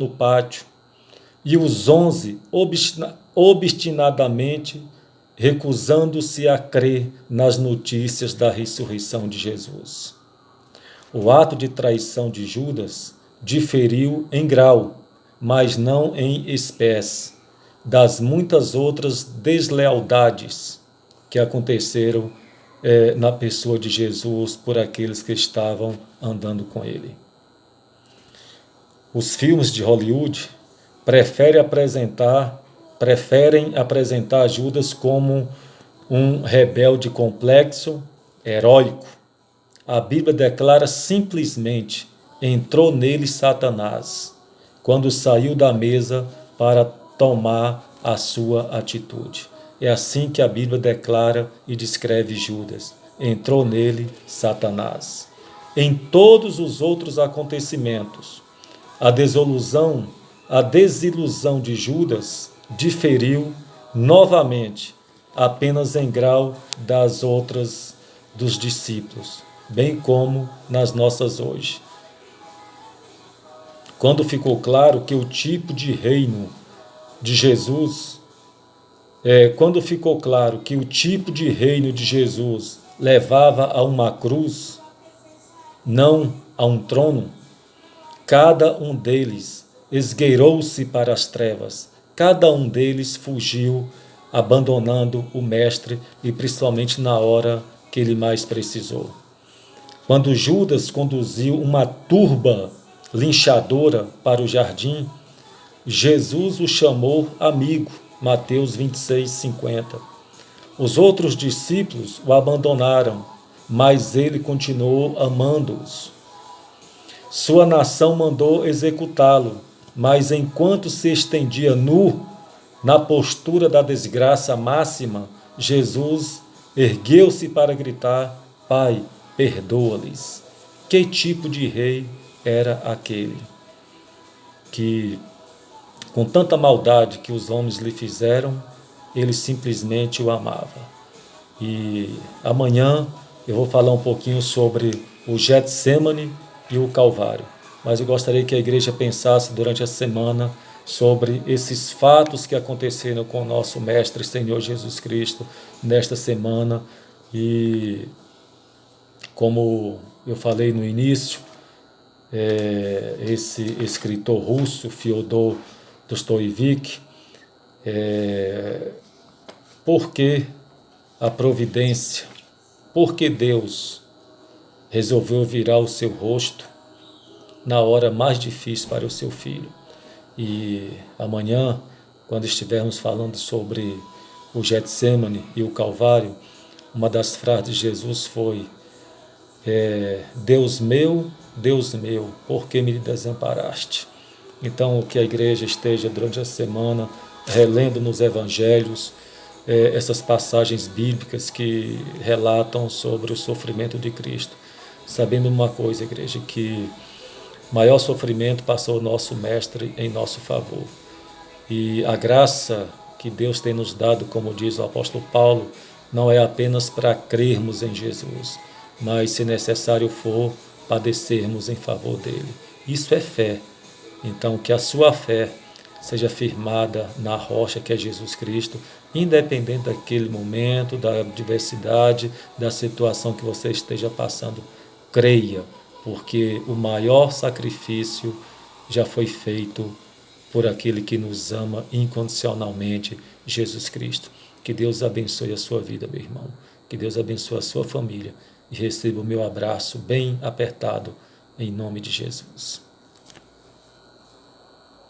no pátio, e os 11 obstinadamente recusando-se a crer nas notícias da ressurreição de Jesus. O ato de traição de Judas diferiu em grau, mas não em espécie, das muitas outras deslealdades que aconteceram na pessoa de Jesus por aqueles que estavam andando com ele. Os filmes de Hollywood preferem apresentar Judas como um rebelde complexo, heróico. A Bíblia declara simplesmente: entrou nele Satanás, quando saiu da mesa para tomar a sua atitude. É assim que a Bíblia declara e descreve Judas: entrou nele Satanás. Em todos os outros acontecimentos, a desilusão de Judas diferiu novamente, apenas em grau das outras dos discípulos, bem como nas nossas hoje. Quando ficou claro que o tipo de reino de Jesus, levava a uma cruz, não a um trono, cada um deles esgueirou-se para as trevas, cada um deles fugiu, abandonando o Mestre, e principalmente na hora que ele mais precisou. Quando Judas conduziu uma turba linchadora para o jardim, Jesus o chamou amigo, Mateus 26:50. Os outros discípulos o abandonaram, mas ele continuou amando-os. Sua nação mandou executá-lo, mas enquanto se estendia nu, na postura da desgraça máxima, Jesus ergueu-se para gritar: Pai, perdoa-lhes. Que tipo de rei era aquele? Que, com tanta maldade que os homens lhe fizeram, ele simplesmente o amava. E amanhã eu vou falar um pouquinho sobre o Getsêmani e o Calvário. Mas eu gostaria que a igreja pensasse durante a semana sobre esses fatos que aconteceram com o nosso Mestre Senhor Jesus Cristo nesta semana. E como eu falei no início, esse escritor russo, Fyodor Dostoiévski, por que a providência, por que Deus resolveu virar o seu rosto na hora mais difícil para o seu filho? E amanhã, quando estivermos falando sobre o Getsêmani e o Calvário, uma das frases de Jesus foi: Deus meu, por que me desamparaste? Então, que a igreja esteja durante a semana relendo nos evangelhos essas passagens bíblicas que relatam sobre o sofrimento de Cristo, sabendo uma coisa, igreja, que maior sofrimento passou o nosso Mestre em nosso favor. E a graça que Deus tem nos dado, como diz o apóstolo Paulo, não é apenas para crermos em Jesus, mas, se necessário for, padecermos em favor dele. Isso é fé. Então, que a sua fé seja firmada na rocha que é Jesus Cristo, independente daquele momento, da adversidade, da situação que você esteja passando. Creia, porque o maior sacrifício já foi feito por aquele que nos ama incondicionalmente, Jesus Cristo. Que Deus abençoe a sua vida, meu irmão. Que Deus abençoe a sua família. E receba o meu abraço bem apertado, em nome de Jesus.